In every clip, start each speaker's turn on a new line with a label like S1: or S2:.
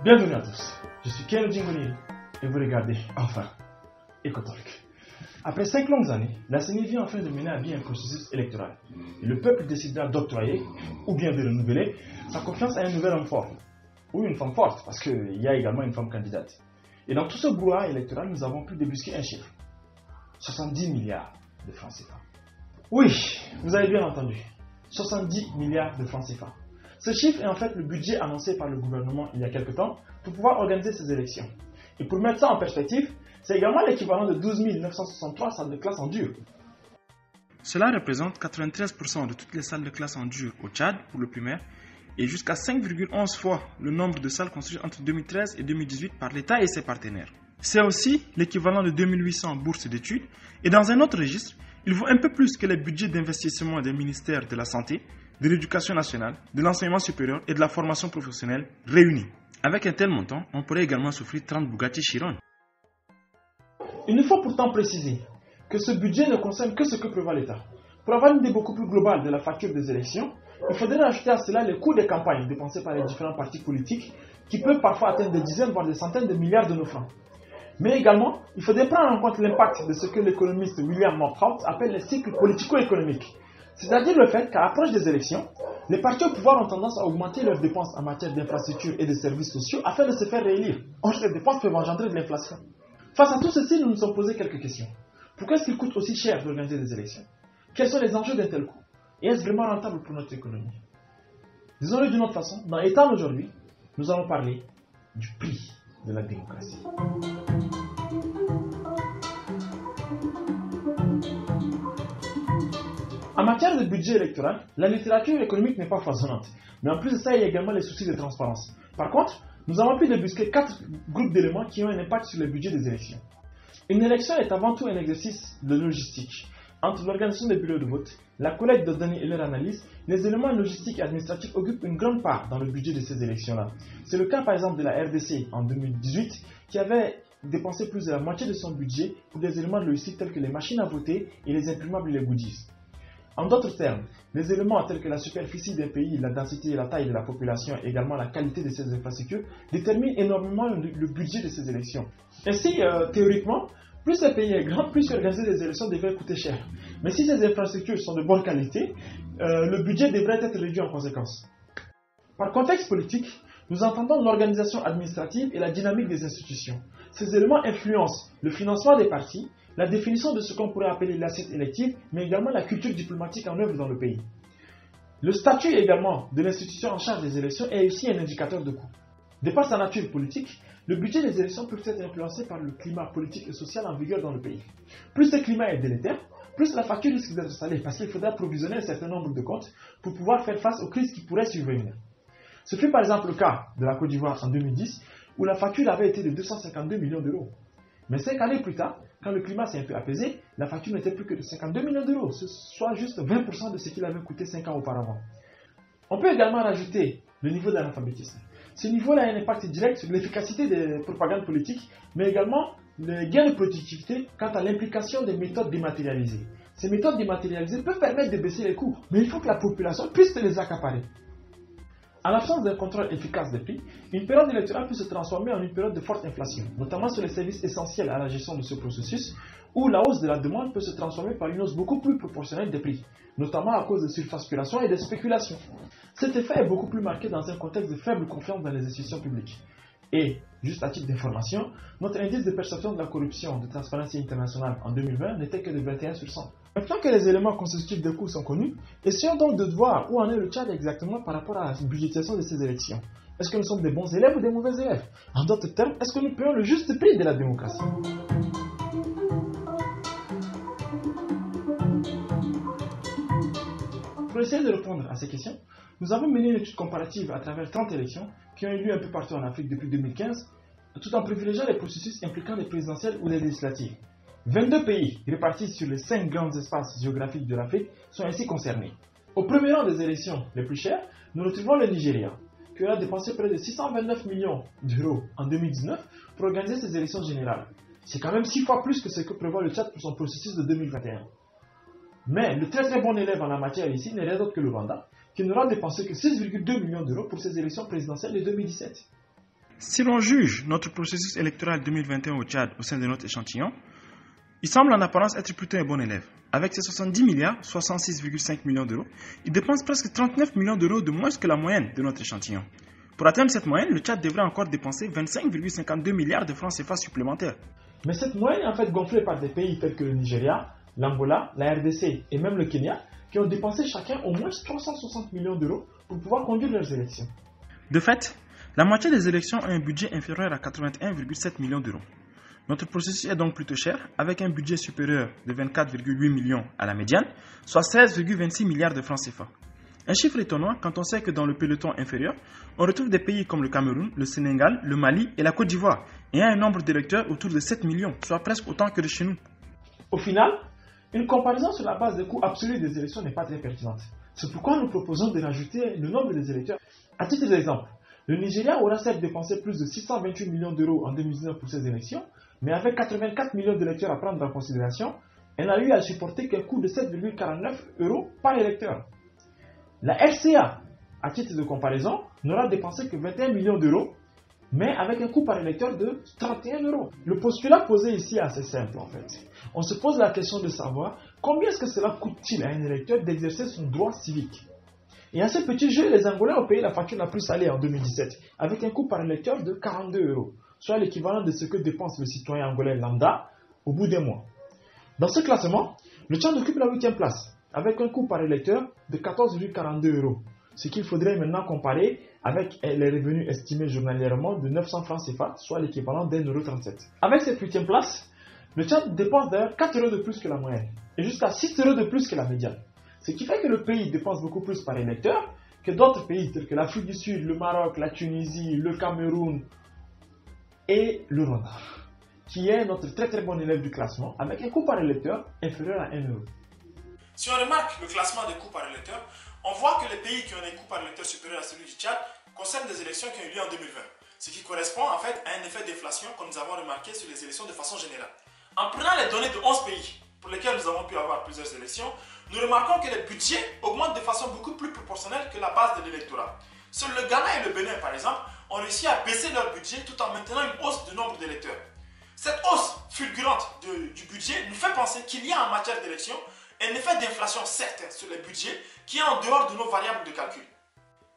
S1: Bienvenue à tous, je suis Ken Djingoni et vous regardez enfin EcoTalk. Après 5 longues années, la CENI vient enfin de mener à bien un processus électoral. Et le peuple décidera d'octroyer, ou bien de renouveler, sa confiance à un nouvel homme fort. Ou une femme forte, parce qu'il y a également une femme candidate. Et dans tout ce brouhaha électoral, nous avons pu débusquer un chiffre. 70 milliards de francs CFA. Oui, vous avez bien entendu. 70 milliards de francs CFA. Ce chiffre est en fait le budget annoncé par le gouvernement il y a quelque temps pour pouvoir organiser ces élections. Et pour mettre ça en perspective, c'est également l'équivalent de 12 963 salles de classe en dur. Cela représente 93% de toutes les salles de classe en dur au Tchad pour le primaire et jusqu'à 5,11 fois le nombre de salles construites entre 2013 et 2018 par l'État et ses partenaires. C'est aussi l'équivalent de 2800 bourses d'études et dans un autre registre, il vaut un peu plus que les budgets d'investissement des ministères de la Santé, de l'Éducation nationale, de l'enseignement supérieur et de la formation professionnelle réunis. Avec un tel montant, on pourrait également s'offrir 30 Bugatti Chiron. Il nous faut pourtant préciser que ce budget ne concerne que ce que prévoit l'État. Pour avoir une idée beaucoup plus globale de la facture des élections, il faudrait ajouter à cela les coûts des campagnes dépensés par les différents partis politiques qui peuvent parfois atteindre des dizaines voire des centaines de milliards de nos francs. Mais également, il faudrait prendre en compte l'impact de ce que l'économiste William Nordhaus appelle les cycles politico-économiques. C'est-à-dire le fait qu'à l'approche des élections, les partis au pouvoir ont tendance à augmenter leurs dépenses en matière d'infrastructures et de services sociaux afin de se faire réélire. Or, ces dépenses peuvent engendrer de l'inflation. Face à tout ceci, nous nous sommes posé quelques questions. Pourquoi est-ce qu'il coûte aussi cher d'organiser des élections? Quels sont les enjeux d'un tel coût? Et est-ce vraiment rentable pour notre économie? Disons-le d'une autre façon, dans l'État d'aujourd'hui, nous allons parler du prix de la démocratie. En matière de budget électoral, la littérature économique n'est pas foisonnante. Mais en plus de ça, il y a également les soucis de transparence. Par contre, nous avons pu débusquer 4 groupes d'éléments qui ont un impact sur le budget des élections. Une élection est avant tout un exercice de logistique. Entre l'organisation des bureaux de vote, la collecte de données et leur analyse, les éléments logistiques et administratifs occupent une grande part dans le budget de ces élections-là. C'est le cas par exemple de la RDC en 2018 qui avait dépensé plus de la moitié de son budget pour des éléments logistiques tels que les machines à voter et les imprimables et les goodies. En d'autres termes, les éléments tels que la superficie des pays, la densité et la taille de la population et également la qualité de ces infrastructures déterminent énormément le budget de ces élections. Ainsi, théoriquement, plus le pays est grand, plus organiser des élections devrait coûter cher. Mais si ces infrastructures sont de bonne qualité, le budget devrait être réduit en conséquence. Par contexte politique, nous entendons l'organisation administrative et la dynamique des institutions. Ces éléments influencent le financement des partis, la définition de ce qu'on pourrait appeler l'assiette élective, mais également la culture diplomatique en œuvre dans le pays. Le statut également de l'institution en charge des élections est aussi un indicateur de coût. De par sa nature politique, le budget des élections peut être influencé par le climat politique et social en vigueur dans le pays. Plus ce climat est délétère, plus la facture risque d'être salée parce qu'il faudra provisionner un certain nombre de comptes pour pouvoir faire face aux crises qui pourraient survenir. Ce fut par exemple le cas de la Côte d'Ivoire en 2010 où la facture avait été de 252 millions d'euros. Mais 5 années plus tard, quand le climat s'est un peu apaisé, la facture n'était plus que de 52 millions d'euros, soit juste 20% de ce qu'il avait coûté 5 ans auparavant. On peut également rajouter le niveau d'analphabétisme. Ce niveau-là a un impact direct sur l'efficacité des propagandes politiques, mais également le gain de productivité quant à l'implication des méthodes dématérialisées. Ces méthodes dématérialisées peuvent permettre de baisser les coûts, mais il faut que la population puisse les accaparer. En l'absence d'un contrôle efficace des prix, une période électorale peut se transformer en une période de forte inflation, notamment sur les services essentiels à la gestion de ce processus, où la hausse de la demande peut se transformer par une hausse beaucoup plus proportionnelle des prix, notamment à cause de surfacturation et de spéculation. Cet effet est beaucoup plus marqué dans un contexte de faible confiance dans les institutions publiques. Et, juste à titre d'information, notre indice de perception de la corruption de Transparency International en 2020 n'était que de 21 sur 100. Maintenant que les éléments constitutifs de coûts sont connus, essayons donc de voir où en est le Tchad exactement par rapport à la budgétisation de ces élections. Est-ce que nous sommes des bons élèves ou des mauvais élèves? En d'autres termes, est-ce que nous payons le juste prix de la démocratie? Pour essayer de répondre à ces questions, nous avons mené une étude comparative à travers 30 élections qui ont eu lieu un peu partout en Afrique depuis 2015, tout en privilégiant les processus impliquant les présidentielles ou les législatives. 22 pays répartis sur les 5 grands espaces géographiques de l'Afrique sont ainsi concernés. Au premier rang des élections les plus chères, nous retrouvons le Nigeria, qui a dépensé près de 629 millions d'euros en 2019 pour organiser ces élections générales. C'est quand même 6 fois plus que ce que prévoit le Tchad pour son processus de 2021. Mais le très très bon élève en la matière ici n'est rien d'autre que le Rwanda, qui n'aura dépensé que 6,2 millions d'euros pour ses élections présidentielles de 2017. Si l'on juge notre processus électoral 2021 au Tchad au sein de notre échantillon, il semble en apparence être plutôt un bon élève. Avec ses 70 milliards, 66,5 millions d'euros, il dépense presque 39 millions d'euros de moins que la moyenne de notre échantillon. Pour atteindre cette moyenne, le Tchad devrait encore dépenser 25,52 milliards de francs CFA supplémentaires. Mais cette moyenne est en fait gonflée par des pays tels que le Nigeria, l'Angola, la RDC et même le Kenya, qui ont dépensé chacun au moins 360 millions d'euros pour pouvoir conduire leurs élections. De fait, la moitié des élections a un budget inférieur à 81,7 millions d'euros. Notre processus est donc plutôt cher, avec un budget supérieur de 24,8 millions à la médiane, soit 16,26 milliards de francs CFA. Un chiffre étonnant quand on sait que dans le peloton inférieur, on retrouve des pays comme le Cameroun, le Sénégal, le Mali et la Côte d'Ivoire, ayant un nombre d'électeurs autour de 7 millions, soit presque autant que de chez nous. Au final, une comparaison sur la base des coûts absolus des élections n'est pas très pertinente. C'est pourquoi nous proposons de rajouter le nombre des électeurs. À titre d'exemple, le Nigeria aura certes dépensé plus de 628 millions d'euros en 2019 pour ces élections, mais avec 84 millions d'électeurs à prendre en considération, elle n'a eu à supporter qu'un coût de 7,49 euros par électeur. La RCA, à titre de comparaison, n'aura dépensé que 21 millions d'euros, mais avec un coût par électeur de 31 euros. Le postulat posé ici est assez simple en fait. On se pose la question de savoir combien est-ce que cela coûte-t-il à un électeur d'exercer son droit civique. Et à ce petit jeu, les Angolais ont payé la facture la plus salée en 2017, avec un coût par électeur de 42 euros, soit l'équivalent de ce que dépense le citoyen angolais lambda au bout d'un mois. Dans ce classement, le Tchad occupe la 8e place, avec un coût par électeur de 14,42 euros, ce qu'il faudrait maintenant comparer avec les revenus estimés journalièrement de 900 francs CFA, soit l'équivalent d'1,37 €. Avec cette 8e place, le Tchad dépense d'ailleurs 4 euros de plus que la moyenne, et jusqu'à 6 euros de plus que la médiane. Ce qui fait que le pays dépense beaucoup plus par électeur que d'autres pays tels que l'Afrique du Sud, le Maroc, la Tunisie, le Cameroun et le Rwanda, qui est notre très très bon élève du classement, avec un coût par électeur inférieur à 1 euro. Si on remarque le classement des coûts par électeur, on voit que les pays qui ont un coût par électeur supérieur à celui du Tchad concernent des élections qui ont eu lieu en 2020, ce qui correspond en fait à un effet d'inflation que nous avons remarqué sur les élections de façon générale. En prenant les données de 11 pays pour lesquels nous avons pu avoir plusieurs élections, nous remarquons que les budgets augmentent de façon beaucoup plus proportionnelle que la base de l'électorat. Seuls le Ghana et le Bénin, par exemple, ont réussi à baisser leur budget tout en maintenant une hausse du nombre d'électeurs. Cette hausse fulgurante du budget nous fait penser qu'il y a en matière d'élection un effet d'inflation certain sur les budgets qui est en dehors de nos variables de calcul.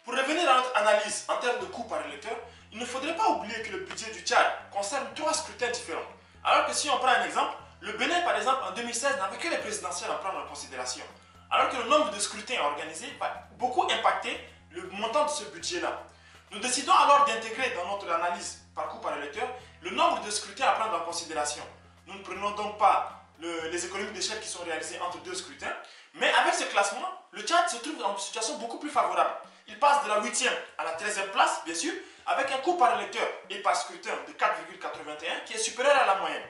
S1: Pour revenir à notre analyse en termes de coûts par électeur, il ne faudrait pas oublier que le budget du Tchad concerne 3 scrutins différents. Alors que si on prend un exemple, le Bénin par exemple en 2016 n'avait que les présidentielles à prendre en considération. Alors que le nombre de scrutins organisés va beaucoup impacter le montant de ce budget-là. Nous décidons alors d'intégrer dans notre analyse par coût par électeur le nombre de scrutins à prendre en considération. Nous ne prenons donc pas les économies d'échelle qui sont réalisées entre 2 scrutins, mais avec ce classement, le Tchad se trouve dans une situation beaucoup plus favorable. Il passe de la 8e à la 13e place, bien sûr, avec un coût par électeur et par scrutin de 4,81 qui est supérieur à la moyenne.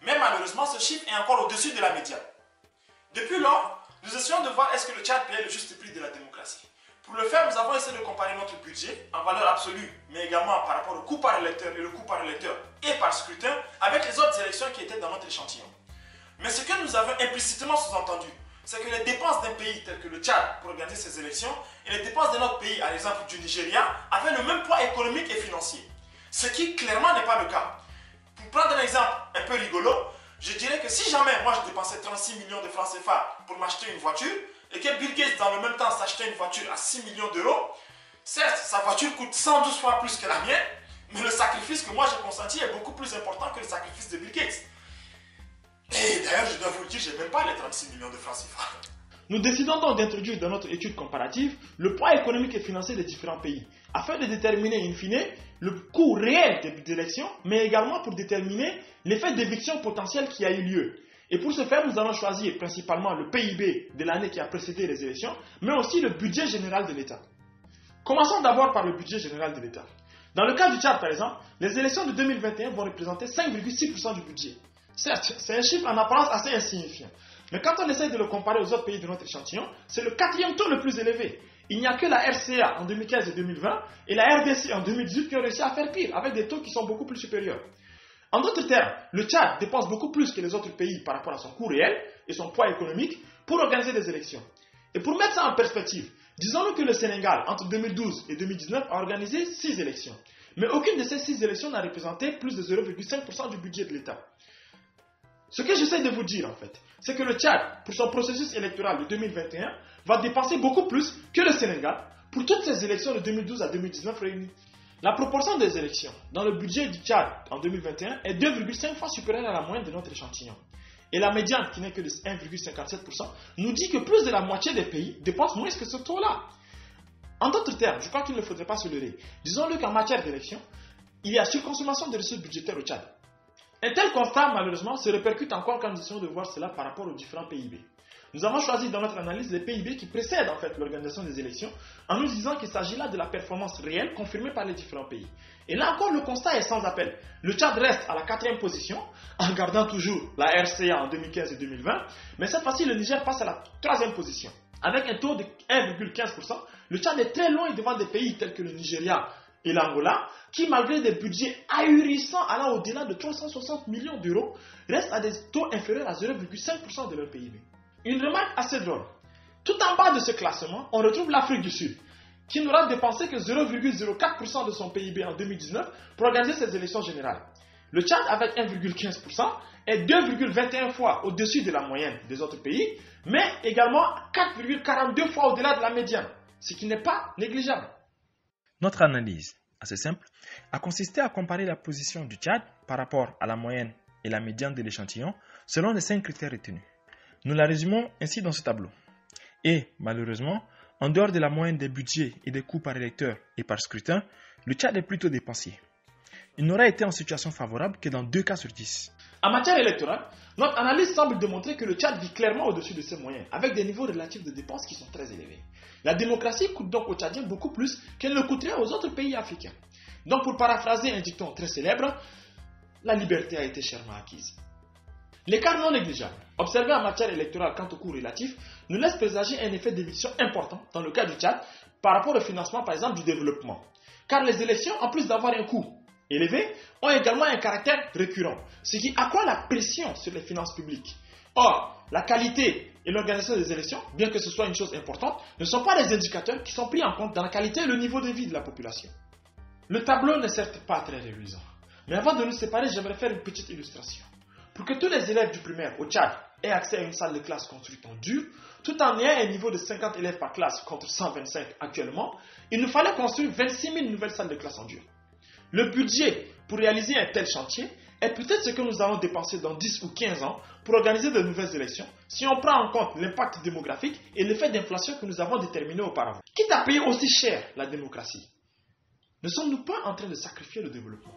S1: Mais malheureusement, ce chiffre est encore au-dessus de la médiane. Depuis lors, nous essayons de voir est-ce que le Tchad paye le juste prix de la démocratie. Pour le faire, nous avons essayé de comparer notre budget en valeur absolue, mais également par rapport au coût par électeur et le coût par électeur et par scrutin avec les autres élections qui étaient dans notre échantillon. Mais ce que nous avons implicitement sous-entendu, c'est que les dépenses d'un pays tel que le Tchad pour organiser ces élections et les dépenses de notre pays, à l'exemple du Nigeria, avaient le même poids économique et financier. Ce qui clairement n'est pas le cas. Pour prendre un exemple un peu rigolo, je dirais que si jamais moi je dépensais 36 millions de francs CFA pour m'acheter une voiture et que Bill Gates dans le même temps s'achetait une voiture à 6 millions d'euros, certes sa voiture coûte 112 fois plus que la mienne, mais le sacrifice que moi j'ai consenti est beaucoup plus important que le sacrifice de Bill Gates. Et d'ailleurs, je dois vous le dire, je n'ai même pas les 36 millions de francs CFA. Nous décidons donc d'introduire dans notre étude comparative le poids économique et financier des différents pays, afin de déterminer in fine le coût réel des élections, mais également pour déterminer l'effet d'éviction potentiel qui a eu lieu. Et pour ce faire, nous allons choisir principalement le PIB de l'année qui a précédé les élections, mais aussi le budget général de l'État. Commençons d'abord par le budget général de l'État. Dans le cas du Tchad, par exemple, les élections de 2021 vont représenter 5,6% du budget. Certes, c'est un chiffre en apparence assez insignifiant. Mais quand on essaie de le comparer aux autres pays de notre échantillon, c'est le 4e taux le plus élevé. Il n'y a que la RCA en 2015 et 2020 et la RDC en 2018 qui ont réussi à faire pire, avec des taux qui sont beaucoup plus supérieurs. En d'autres termes, le Tchad dépense beaucoup plus que les autres pays par rapport à son coût réel et son poids économique pour organiser des élections. Et pour mettre ça en perspective, disons-nous que le Sénégal, entre 2012 et 2019, a organisé 6 élections. Mais aucune de ces 6 élections n'a représenté plus de 0,5% du budget de l'État. Ce que j'essaie de vous dire, en fait, c'est que le Tchad, pour son processus électoral de 2021, va dépenser beaucoup plus que le Sénégal pour toutes ces élections de 2012 à 2019 réunies. La proportion des élections dans le budget du Tchad en 2021 est 2,5 fois supérieure à la moyenne de notre échantillon. Et la médiane, qui n'est que de 1,57%, nous dit que plus de la moitié des pays dépensent moins que ce taux-là. En d'autres termes, je crois qu'il ne faudrait pas se leurrer. Disons-le qu'en matière d'élection, il y a surconsommation de ressources budgétaires au Tchad. Un tel constat, malheureusement, se répercute encore quand nous essayons de voir cela par rapport aux différents PIB. Nous avons choisi dans notre analyse les PIB qui précèdent en fait l'organisation des élections en nous disant qu'il s'agit là de la performance réelle confirmée par les différents pays. Et là encore, le constat est sans appel. Le Tchad reste à la 4e position en gardant toujours la RCA en 2015 et 2020, mais cette fois-ci, le Niger passe à la 3e position. Avec un taux de 1,15%, le Tchad est très loin devant des pays tels que le Nigeria et l'Angola, qui malgré des budgets ahurissants allant au-delà de 360 millions d'euros, restent à des taux inférieurs à 0,5% de leur PIB. Une remarque assez drôle. Tout en bas de ce classement, on retrouve l'Afrique du Sud, qui n'aura dépensé que 0,04% de son PIB en 2019 pour organiser ses élections générales. Le Tchad, avec 1,15%, est 2,21 fois au-dessus de la moyenne des autres pays, mais également 4,42 fois au-delà de la médiane, ce qui n'est pas négligeable.
S2: Notre analyse, assez simple, a consisté à comparer la position du Tchad par rapport à la moyenne et la médiane de l'échantillon selon les 5 critères retenus. Nous la résumons ainsi dans ce tableau. Et, malheureusement, en dehors de la moyenne des budgets et des coûts par électeur et par scrutin, le Tchad est plutôt dépensier. Il n'aura été en situation favorable que dans 2 cas sur 10.
S1: En matière électorale, notre analyse semble démontrer que le Tchad vit clairement au-dessus de ses moyens, avec des niveaux relatifs de dépenses qui sont très élevés. La démocratie coûte donc aux Tchadiens beaucoup plus qu'elle ne coûterait aux autres pays africains. Donc pour paraphraser un dicton très célèbre, la liberté a été chèrement acquise. L'écart non négligeable, observé en matière électorale quant au coût relatif, nous laisse présager un effet d'éviction important dans le cas du Tchad par rapport au financement par exemple du développement. Car les élections, en plus d'avoir un coût élevé, ont également un caractère récurrent, ce qui accroît la pression sur les finances publiques. Or, la qualité et l'organisation des élections, bien que ce soit une chose importante, ne sont pas des indicateurs qui sont pris en compte dans la qualité et le niveau de vie de la population. Le tableau n'est certes pas très réjouissant, mais avant de nous séparer, j'aimerais faire une petite illustration. Pour que tous les élèves du primaire au Tchad aient accès à une salle de classe construite en dur, tout en ayant un niveau de 50 élèves par classe contre 125 actuellement, il nous fallait construire 26 000 nouvelles salles de classe en dur. Le budget pour réaliser un tel chantier est peut-être ce que nous allons dépenser dans 10 ou 15 ans pour organiser de nouvelles élections, si on prend en compte l'impact démographique et l'effet d'inflation que nous avons déterminé auparavant. Quitte à payer aussi cher la démocratie, ne sommes-nous pas en train de sacrifier le développement ?